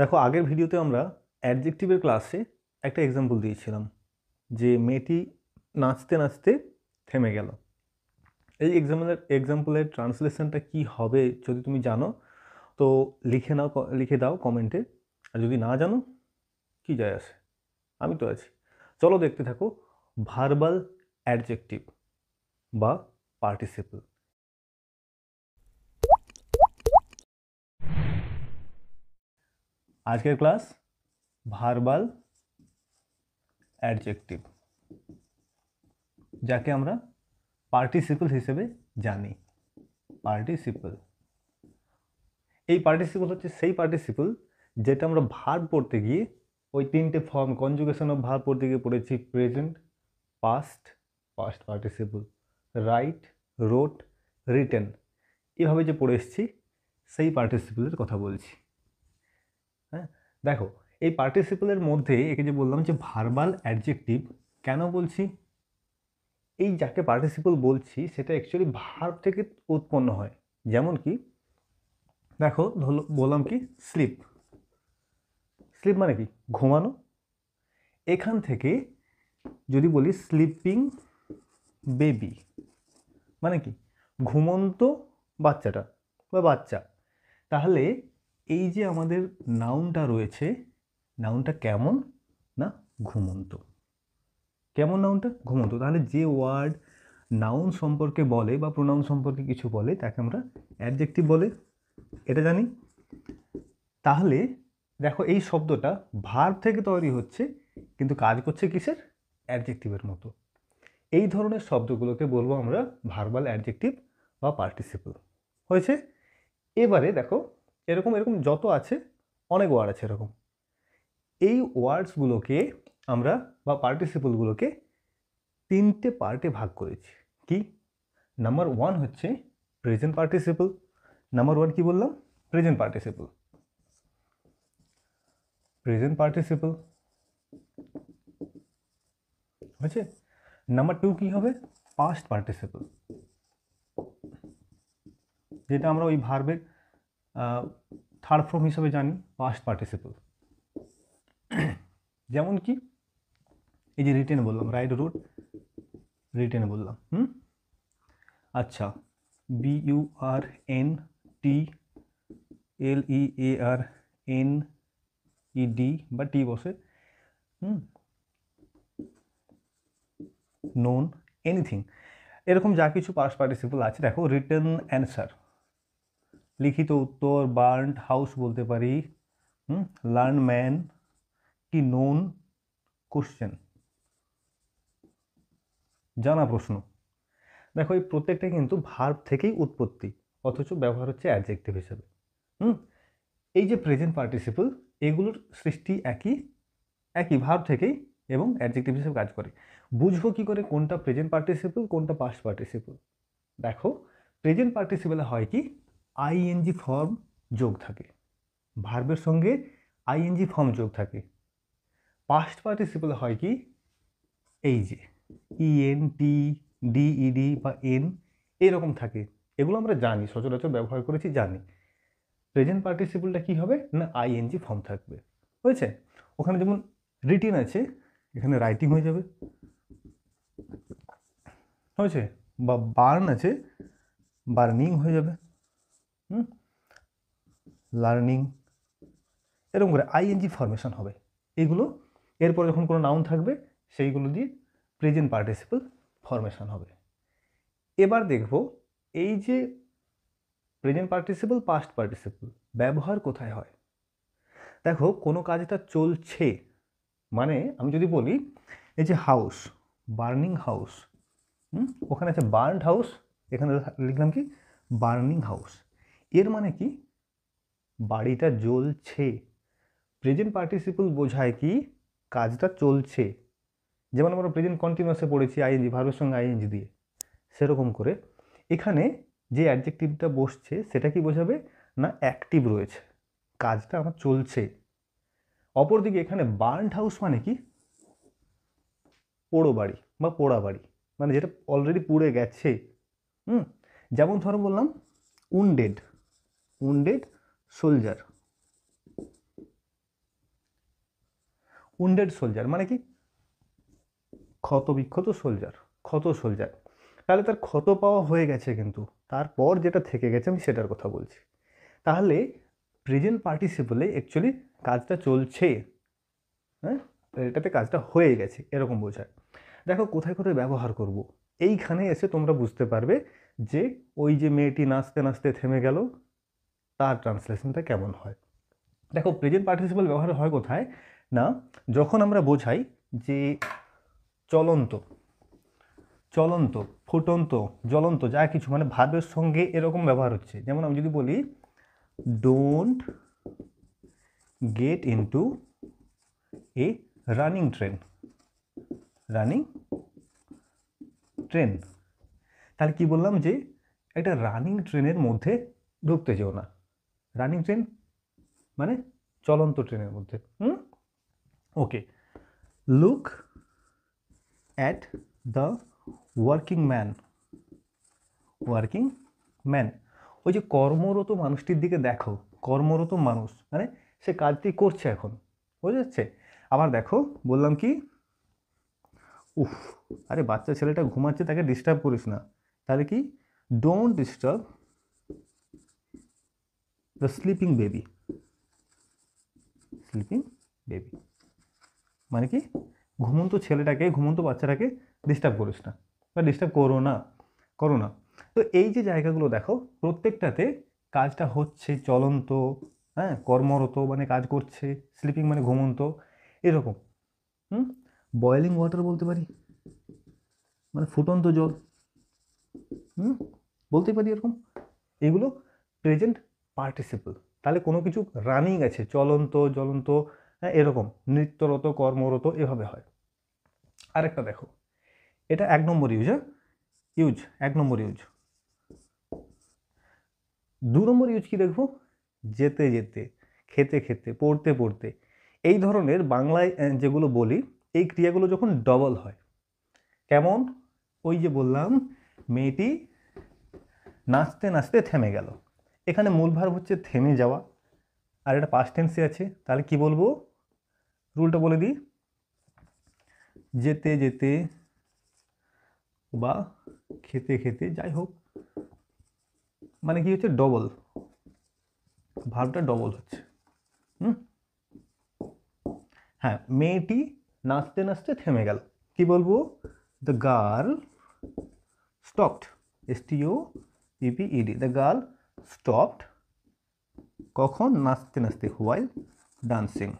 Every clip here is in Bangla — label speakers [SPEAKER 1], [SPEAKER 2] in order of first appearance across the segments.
[SPEAKER 1] দেখো, আগের ভিডিওতে আমরা অ্যাডজেক্টিভের ক্লাসে একটা এক্সাম্পল দিয়েছিলাম যে মেয়েটি নাচতে নাচতে থেমে গেল। এই এক্সাম্পলের ট্রান্সলেশনটা কি হবে যদি তুমি জানো তো লিখে দাও কমেন্টে। আর যদি না জানো, কি যায় আসে, আমি তো আছি। চলো দেখতে থাকো। ভার্বাল অ্যাডজেক্টিভ বা পার্টিসিপল। আজকের ক্লাস ভার্বাল অ্যাডজেক্টিভ, যাকে আমরা পার্টিসিপল হিসেবে জানি। পার্টিসিপল, এই পার্টিসিপল হচ্ছে সেই পার্টিসিপল যেটা আমরা ভার্ব পড়তে গিয়ে ওই তিনটে ফর্ম কনজুগেশন অফ ভার্ব পড়তে গিয়ে পড়েছি। Present, past, past participle, write, wrote, written, এভাবে যে পড়ে এসেছি সেই পার্টিসিপলের কথা বলছি। হ্যাঁ, দেখো, এই পার্টিসিপলের মধ্যে একে যে বললাম যে ভার্বাল অ্যাডজেক্টিভ, কেন বলছি? এই যাকে পার্টিসিপল বলছি সেটা অ্যাকচুয়ালি ভার্ব থেকে উৎপন্ন হয়। যেমন কি দেখো, বললাম কি স্লিপ। স্লিপ মানে কি? ঘুমানো। এখান থেকে যদি বলি স্লিপিং বেবি, মানে কি? ঘুমন্ত বাচ্চাটা বা বাচ্চা। তাহলে এই যে আমাদের নাউনটা রয়েছে, নাউনটা কেমন না? ঘুমন্ত। কেমন নাউনটা? ঘুমন্ত। তাহলে যে ওয়ার্ড নাউন সম্পর্কে বলে বা প্রোনাউন সম্পর্কে কিছু বলে তাকে আমরা অ্যাডজেক্টিভ বলে, এটা জানি। তাহলে দেখো, এই শব্দটা ভার্ব থেকে তৈরি হচ্ছে কিন্তু কাজ করছে কিসের? অ্যাডজেক্টিভের মতো। এই ধরনের শব্দগুলোকে বলবো আমরা ভার্বাল অ্যাডজেক্টিভ বা পার্টিসিপল। হয়েছে? এবারে দেখো, এরকম এরকম যত আছে, অনেক ওয়ার্ড আছে এরকম। এই ওয়ার্ডসগুলোকে আমরা বা পার্টিসিপলগুলোকে তিনটে পার্টে ভাগ করেছি। কি? নাম্বার ওয়ান হচ্ছে প্রেজেন্ট পার্টিসিপল। নাম্বার ওয়ান কি বললাম? Present participle. প্রেজেন্ট পার্টিসিপল হয়েছে। নাম্বার টু কি হবে? পাস্ট পার্টিসিপল, যেটা আমরা ওই ভার্বের থার্ড ফর্ম হিসেবে জানি, পাস্ট পার্টিসিপল। যেমন কি এই যে রিটেন বললাম, রাইট, রুট, রিটেন বললাম। আচ্ছা, BURNTLEARNED বা টি বসে, নোন, এনিথিং, এরকম যা কিছু পাস্ট পার্টিসিপল আছে। দেখো, রিটেন অ্যান্সার, লিখিত উত্তর, বার্নড হাউস বলতে পারি, লার্ন ম্যান, কি নোন কোশ্চেন, জানা প্রশ্ন। দেখো, এই প্রত্যেকটা কিন্তু ভার্ব থেকেই উৎপত্তি, অথচ ব্যবহার হচ্ছে অ্যাডজেক্টিভ হিসেবে। এই যে প্রেজেন্ট পার্টিসিপল, এগুলোর সৃষ্টি একই একই ভার্ব থেকেই এবং অ্যাডজেক্টিভ হিসেবে কাজ করে। বুঝবো কি করে কোনটা প্রেজেন্ট পার্টিসিপল কোনটা পাস্ট পার্টিসিপল? দেখো, প্রেজেন্ট পার্টিসিপলে হয় কি আইএনজি ফর্ম যোগ থাকে, ভার্বের সঙ্গে আইএনজি ফর্ম যোগ থাকে। পাস্ট পার্টিসিপলে হয় কি এই যে ইএনটি, ডিইডি বা এন, এরকম থাকে। এগুলো আমরা জানি, সচরাচর ব্যবহার করেছি, জানি। প্রেজেন্ট পার্টিসিপলটা কি হবে না? আইএনজি ফর্ম থাকবে। হয়েছে? ওখানে যেমন রিটেন আছে, এখানে রাইটিং হয়ে যাবে। হয়েছে? বা বার্ন আছে, বার্নিং হয়ে যাবে। লার্নিং, এরকম করে আইএনজি ফরমেশন হবে। এগুলো এরপর যখন কোনো নাউন থাকবে সেইগুলো দিয়ে প্রেজেন্ট পার্টিসিপল ফরমেশন হবে। এবার দেখব এই যে প্রেজেন্ট পার্টিসিপল, পাস্ট পার্টিসিপল ব্যবহার কোথায় হয়। দেখো, কোনো কাজটা চলছে, মানে আমি যদি বলি এই যে হাউস, বার্নিং হাউস, ওখানে আছে বার্নড হাউস, এখানে লিখলাম কি বার্নিং হাউস। এর মানে কি বাড়িটা জ্বলছে। প্রেজেন্ট পার্টিসিপল বোঝায় কি কাজটা চলছে। যেমন আমরা প্রেজেন্ট কন্টিনিউয়াসে পড়েছি আইএনজি, ভার্বের সঙ্গে আইএনজি দিয়ে, সেরকম করে এখানে যে অ্যাডজেক্টিভটা বসছে সেটা কি বোঝাবে না? অ্যাক্টিভ রয়েছে, কাজটা আমার চলছে। অপরদিকে এখানে বার্নড হাউস মানে কি পোড়ো বাড়ি বা পোড়া বাড়ি, মানে যেটা অলরেডি পুড়ে গেছে। যেমন ধরো বললাম wounded, wounded soldier, wounded soldier মানে কি ক্ষতবিক্ষত সোলজার, ক্ষত সোলজার। তাহলে তার ক্ষত পাওয়া হয়ে গেছে, কিন্তু তারপর যেটা থেকে গেছে আমি সেটার কথা বলছি। তাহলে প্রেজেন্ট পার্টিসিপলে অ্যাকচুয়ালি কাজটা চলছে, হ্যাঁ, এটাতে কাজটা হয়ে গেছে এরকম বোঝায়। দেখো কোথায় কোথায় ব্যবহার করব, এইখানে এসে তোমরা বুঝতে পারবে যে ওই যে মেয়েটি নাচতে নাচতে থেমে গেল তার ট্রান্সলেশনটা কেমন হয়। দেখো প্রেজেন্ট পার্টিসিপল ব্যবহার হয় কোথায় না, যখন আমরা বোঝাই যে চলন্ত, চলন্ত, ফুটন্ত, জ্বলন্ত যা কিছু মানে ভার্বের সঙ্গে এরকম ব্যবহার হচ্ছে। যেমন আমি যদি বলি don't get into a running train, running train, তাহলে কি বললাম যে একটা রানিং ট্রেনের মধ্যে ঢুকতে যেও না। রানিং ট্রেন মানে চলন্ত ট্রেনের মধ্যে। Okay, look at the working man, working man, ওই যে কর্মরত মানুষটির দিকে দেখো, কর্মরত মানুষ মানে সে কাজটি করছে এখন, বোঝা যাচ্ছে। আবার দেখো বললাম কি, উফ, আরে বাচ্চা ছেলেটা ঘুমাচ্ছে তাকে ডিস্টার্ব করিস না, তাহলে কি don't disturb the sleeping baby, sleeping baby মানে কি ঘুমন্ত ছেলেটাকে, ঘুমন্ত বাচ্চাটাকে ডিস্টার্ব করিস না বা ডিস্টার্ব করো না, করো না। তো এই যে জায়গাগুলো দেখো প্রত্যেকটাতে কাজটা হচ্ছে চলন্ত, হ্যাঁ, কর্মরত মানে কাজ করছে, স্লিপিং মানে ঘুমন্ত, এরকম। বয়েলিং ওয়াটার বলতে পারি, মানে ফুটন্ত জল, বলতে পারি এরকম। এগুলো প্রেজেন্ট পার্টিসিপল। তাহলে কোনো কিছু রানিং আছে, চলন্ত, জ্বলন্ত, হ্যাঁ, এরকম নৃত্যরত, কর্মরত, এভাবে হয়। আরেকটা দেখো, এটা 1 নম্বর ইউজ, হ্যাঁ, ইউজ 1 নম্বর ইউজ। 2 নম্বর ইউজ কি দেখবো, যেতে যেতে, খেতে খেতে, পড়তে পড়তে, এই ধরনের বাংলায় যেগুলো বলি এই ক্রিয়াগুলো যখন ডবল হয়, কেমন, ওই যে বললাম মেয়েটি নাচতে নাচতে থেমে গেল, এখানে মূল ভার্ব হচ্ছে থেমে যাওয়া, আর এটা পাস্ট টেন্সে আছে, তাহলে কি বলবো, রুলটা বলে দিই, যেতে যেতে বা খেতে খেতে, যাই হোক, মানে কি হচ্ছে ডবল, ভার্বটা ডবল হচ্ছে। হ্যাঁ, মেয়েটি নাচতে নাচতে থেমে গেল, কি বলবো, the girl stopped, STOPPED, the girl stopped, কখন, নাচতে নাচতে, while dancing,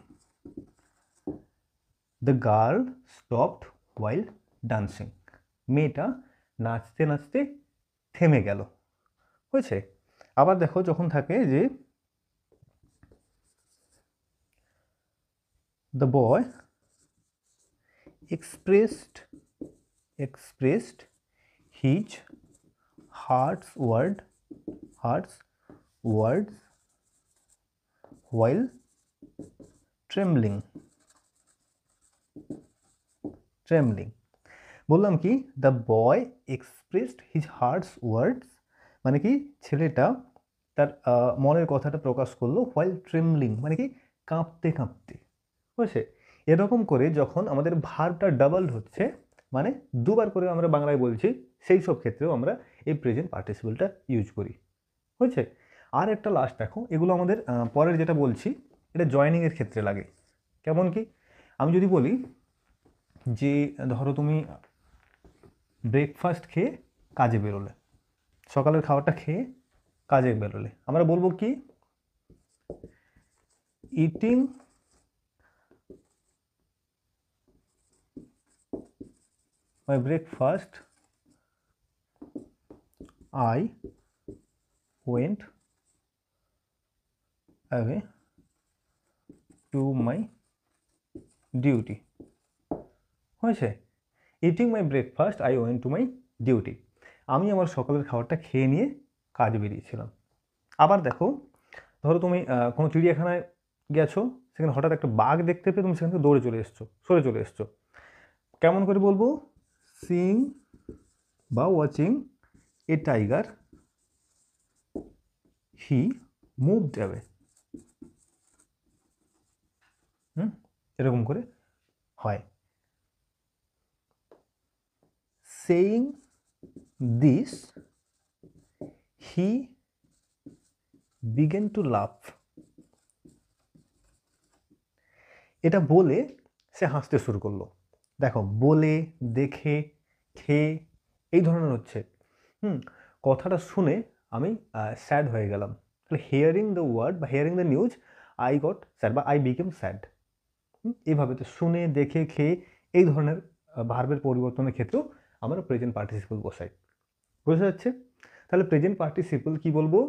[SPEAKER 1] the girl stopped while dancing, মেয়েটা নাচতে নাচতে থেমে গেল, হয়েছে। আবার দেখো যখন থাকে যে the boy expressed his heart's words while trembling, বললাম কি the boy expressed his heart's words মানে কি ছেলেটা তার মনের কথাটা প্রকাশ করলো while trembling মানে কি কাঁপতে কাঁপতে, বুঝছে। এরকম করে যখন আমাদের ভার্বটা ডাবল হচ্ছে মানে দুবার করে আমরা বাংলায় বলছি, সেই সব ক্ষেত্রেও আমরা এই প্রেজেন্ট পার্টিসিপলটা ইউজ করি, বুঝছে। আর একটা লাস্ট দেখো, এগুলো আমাদের পরের যেটা বলছি এটা জয়েনিংয়ের ক্ষেত্রে লাগে। কেমন কি, আমি যদি বলি যে ধরো তুমি ব্রেকফাস্ট খেয়ে কাজে বেরোলে, সকালের খাবারটা খেয়ে কাজে বেরোলে, আমরা বলবো কি eating my breakfast I went away to my duty, হয়েছে, eating my breakfast I went to my duty, আমি আমার সকালের খাবারটা খেয়ে নিয়ে কাজ বেরিয়েছিলাম। আবার দেখো ধরো তুমি কোনো চিড়িয়াখানায় গেছো, সেখানে হঠাৎ একটা বাঘ দেখতে পেয়ে তুমি সেখান থেকে দৌড়ে চলে এসছো, সরে চলে এসছো, কেমন করে বলবো, সিইং বা watching a tiger he moved away, এরকম করে হয়। Saying this he began to love. এটা বলে সে হাসতে শুরু করলো। দেখো, বলে, দেখে, খেয়ে এই ধরনের হচ্ছে। কথাটা শুনে আমি স্যাড হয়ে গেলাম। তাহলে হিয়ারিং দ্য ওয়ার্ড বা hearing the news I got sad বা আই বিকেম স্যাড। এইভাবে তো শুনে, দেখে, খেয়ে এই ধরনের ভার্বের পরিবর্তনের ক্ষেত্রেও আমরা প্রেজেন্ট পার্টিসিপল বসাই। বোঝা যাচ্ছে? তাহলে প্রেজেন্ট পার্টিসিপল কি বলবো,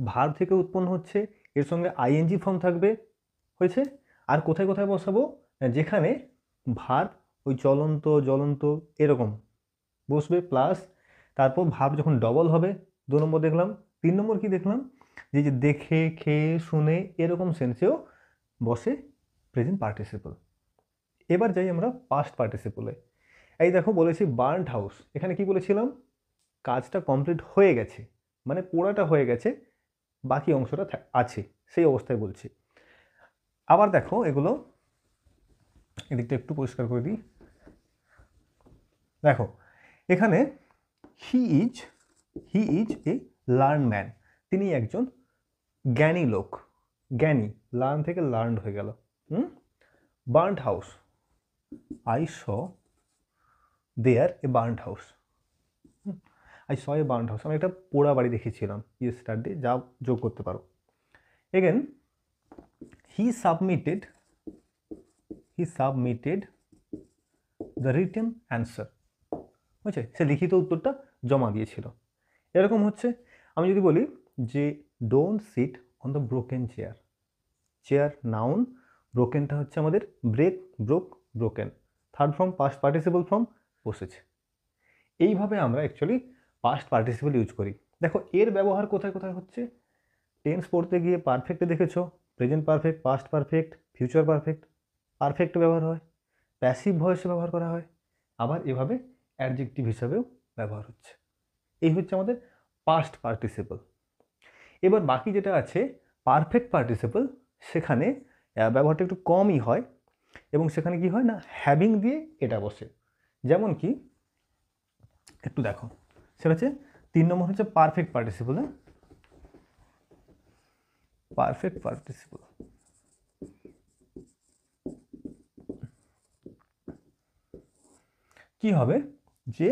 [SPEAKER 1] ভার্ব থেকে উৎপন্ন হচ্ছে, এর সঙ্গে আইএনজি ফর্ম থাকবে, হয়েছে। আর কোথায় কোথায় বসাবো, যেখানে ভার্ব ওই চলন্ত জ্বলন্ত এরকম বসবে, প্লাস তারপর ভার্ব যখন ডবল হবে, 2 নম্বর দেখলাম। 3 নম্বর কি দেখলাম, যে দেখে, খেয়ে, শুনে এরকম সেন্সেও বসে প্রেজেন্ট পার্টিসিপল। এবার যাই আমরা পাস্ট পার্টিসিপলে। এই দেখো, বলেছি বার্নড হাউস। এখানে কি বলেছিলাম, কাজটা কমপ্লিট হয়ে গেছে, মানে পোড়াটা হয়ে গেছে, বাকি অংশটা আছে, সেই অবস্থায় বলছি। আবার দেখো, এগুলো এদিকটা একটু পরিষ্কার করে দিই। দেখো, এখানে he is a learn man. তিনি একজন জ্ঞানী লোক। জ্ঞানী, লার্ন থেকে লার্নড হয়ে গেল। Burned house, I saw there a burned house. I saw a burned house, আমি একটা পোড়া বাড়ি দেখেছিলাম ইয়েস্টারডে, যা যোগ করতে পারো। Again, he submitted the written answer. বুঝছে, সে লিখিত উত্তরটা জমা দিয়েছিল। এরকম হচ্ছে, আমি যদি বলি যে don't sit on the broken chair. Chair noun, ব্রোকেনটা হচ্ছে আমাদের break, broke, broken. Third form past participle form বসেছে। এইভাবে আমরা অ্যাকচুয়ালি পাস্ট পার্টিসিপল ইউজ করি। দেখো, এর ব্যবহার কোথায় কোথায় হচ্ছে। টেন্স পড়তে গিয়ে পারফেক্টে দেখেছো, present perfect, past perfect, future perfect, perfect ব্যবহার হয়, প্যাসিভ ভয়েসে ব্যবহার করা হয়, আবার এভাবে অ্যাডজেক্টিভ হিসাবেও ব্যবহার হচ্ছে। এই হচ্ছে আমাদের পাস্ট পার্টিসিপল। এবার বাকি যেটা আছে পারফেক্ট পার্টিসিপল, সেখানে ব্যবহারটা একটু কমই হয়, এবং সেখানে কি হয় না, হ্যাভিং দিয়ে এটা বসে। যেমন কি, একটু দেখো, সেটা হচ্ছে 3 নম্বর হচ্ছে পারফেক্ট পার্টিসিপল। পারফেক্ট পার্টিসিপল কি হবে, যে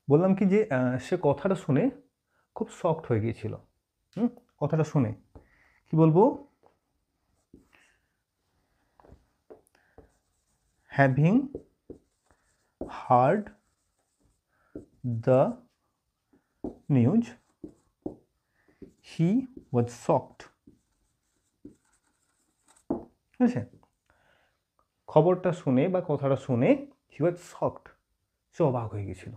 [SPEAKER 1] বললাম কি, যে সে কথাটা শুনে খুব শকড হয়ে গিয়েছিল। কথাটা শুনে কি বলবো, having hard the news he was shocked. ঠিক আছে, খবরটা শুনে বা কথাটা শুনে হি ওয়াজ শকড, সে অবাক হয়ে গেছিল।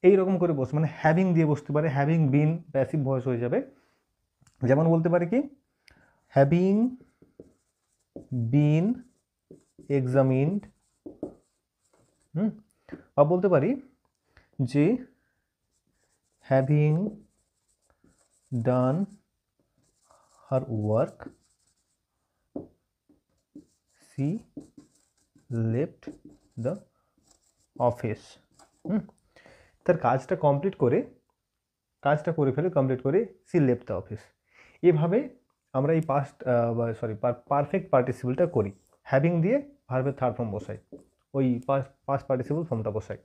[SPEAKER 1] এইরকম করে বসে, মানে হ্যাভিং দিয়ে বসতে পারে, হ্যাভিং বিন প্যাসিভ ভয়েস হয়ে যাবে। যেমন বলতে পারি কি, হ্যাভিং বিন এক্সামিনড, বা বলতে পারি যে having done her work she left the office. তার কাজটা করে ফেলে, কমপ্লিট করে সি লেফট দ্য অফিস। এভাবে আমরা এই পারফেক্ট পার্টিসিপলটা করি, হ্যাভিং দিয়ে ভার্বের থার্ড ফর্ম বসাই, ওই পাস্ট পার্টিসিপল ফর্মটা বসাই,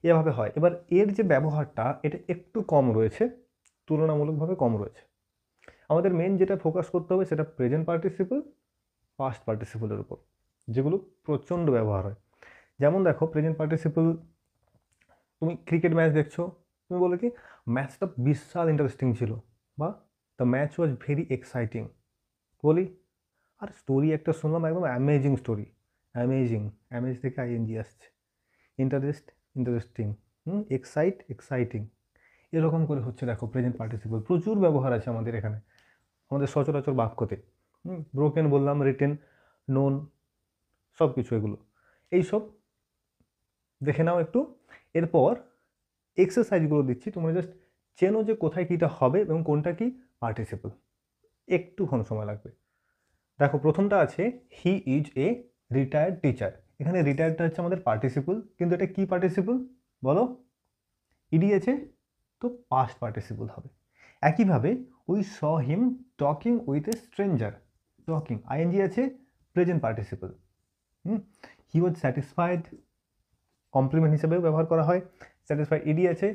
[SPEAKER 1] এভাবে হয়। এবার এর যে ব্যবহারটা, এটা একটু কম রয়েছে, তুলনামূলকভাবে কম রয়েছে। আমাদের মেন যেটা ফোকাস করতে হবে সেটা প্রেজেন্ট পার্টিসিপল, পাস্ট পার্টিসিপলের উপর, যেগুলো প্রচণ্ড ব্যবহার হয়। যেমন দেখো, প্রেজেন্ট পার্টিসিপল, তুমি ক্রিকেট ম্যাচ দেখছো, তুমি বলো কি ম্যাচটা বিশাল ইন্টারেস্টিং ছিল, বা the match was very exciting. বলি, আর স্টোরি একটা শুনলাম, একদম অ্যামেজিং স্টোরি। অ্যামেজ থেকে আইএনজি আসছে, ইন্টারেস্টিং, এক্সাইটিং, এরকম করে হচ্ছে। দেখো, প্রেজেন্ট পার্টিসিপল প্রচুর ব্যবহার আছে আমাদের এখানে, আমাদের সচরাচর বাক্যতে। ব্রোকেন বললাম, রিটেন, নোন, সব কিছু এগুলো, এইসব দেখে নাও একটু। এরপর এক্সারসাইজগুলো দিচ্ছি, তোমরা জাস্ট চেনো যে কোথায় কীটা হবে এবং কোনটা কি পার্টিসিপল। একটুক্ষণ সময় লাগবে। দেখো প্রথমটা আছে he is a retired teacher. এখানে রিটায়ার্ডটা হচ্ছে আমাদের পার্টিসিপল, কিন্তু এটা কি পার্টিসিপল বলো? ইডি আছে তো পাস্ট পার্টিসিপল হবে। একইভাবে we saw him talking with a stranger, talking ING আছে present participle. He was satisfied complement হিসেবেও ব্যবহার করা হয়। স্যাটিসফাইড ইডি আছে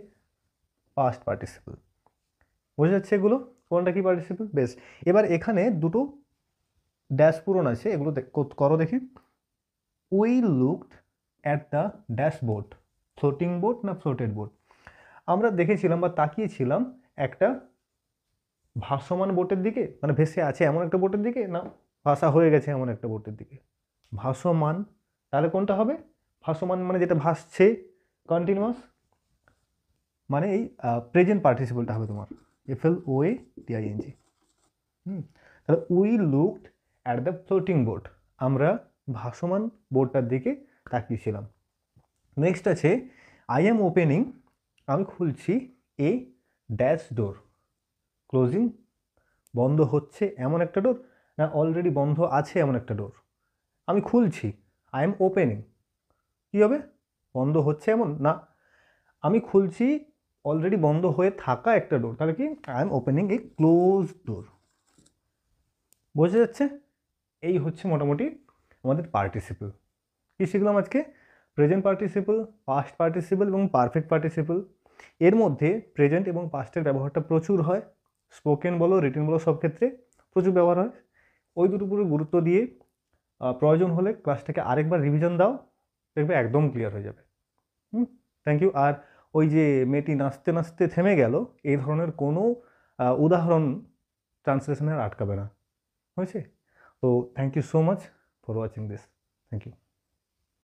[SPEAKER 1] পাস্ট পার্টিসিপল। বোঝা যাচ্ছে এগুলো কোনটা কি পার্টিসিপল? বেশ, এবার এখানে দুটো ড্যাশ পূরণ আছে, এগুলো করো দেখি। We looked at the dashboard, floating board না ফ্লোটেড বোর্ড? আমরা দেখেছিলাম বা তাকিয়েছিলাম একটা ভাসমান বোটের দিকে, মানে ভেসে আছে এমন একটা বোটের দিকে, না ভাসা হয়ে গেছে এমন একটা বোটের দিকে? ভাসমান, তাহলে কোনটা হবে? ভাসমান মানে যেটা ভাসছে, কন্টিনিউয়াস, মানে এই প্রেজেন্ট পার্টিসিপলটা হবে তোমার FLOATING। তাহলে we looked at the floating boat, আমরা ভাসমান বোটটার দিকে তাকিয়েছিলাম। নেক্সট আছে আই এম ওপেনিং, আমি খুলছি এ ড্যাশ ডোর, ক্লোজিং বন্ধ হচ্ছে এমন একটা ডোর, না অলরেডি বন্ধ আছে এমন একটা ডোর? আমি খুলছি, আই এম ওপেনিং, কী হবে? বন্ধ হচ্ছে এমন না, আমি খুলছি অলরেডি বন্ধ হয়ে থাকা একটা ডোর, তাহলে কি I am opening a close door. বোঝা যাচ্ছে? এই হচ্ছে মোটামুটি আমাদের পার্টিসিপল। কী শিখলাম আজকে? প্রেজেন্ট পার্টিসিপল, পাস্ট পার্টিসিপল এবং পারফেক্ট পার্টিসিপল। এর মধ্যে প্রেজেন্ট এবং পাস্টের ব্যবহারটা প্রচুর হয়, স্পোকেন বলো রিটেন বলো সব ক্ষেত্রে প্রচুর ব্যবহার হয়। ওই দুটো পুরো গুরুত্ব দিয়ে প্রয়োজন হলে ক্লাসটাকে আরেকবার রিভিশন দাও, দেখবে একদম ক্লিয়ার হয়ে যাবে। Thank you. আর ওই যে মেয়েটি নাচতে নাচতে থেমে গেল, এই ধরনের কোনো উদাহরণ ট্রান্সলেশনের আটকাবে না, হয়েছে? তো thank you so much for watching this. Thank you.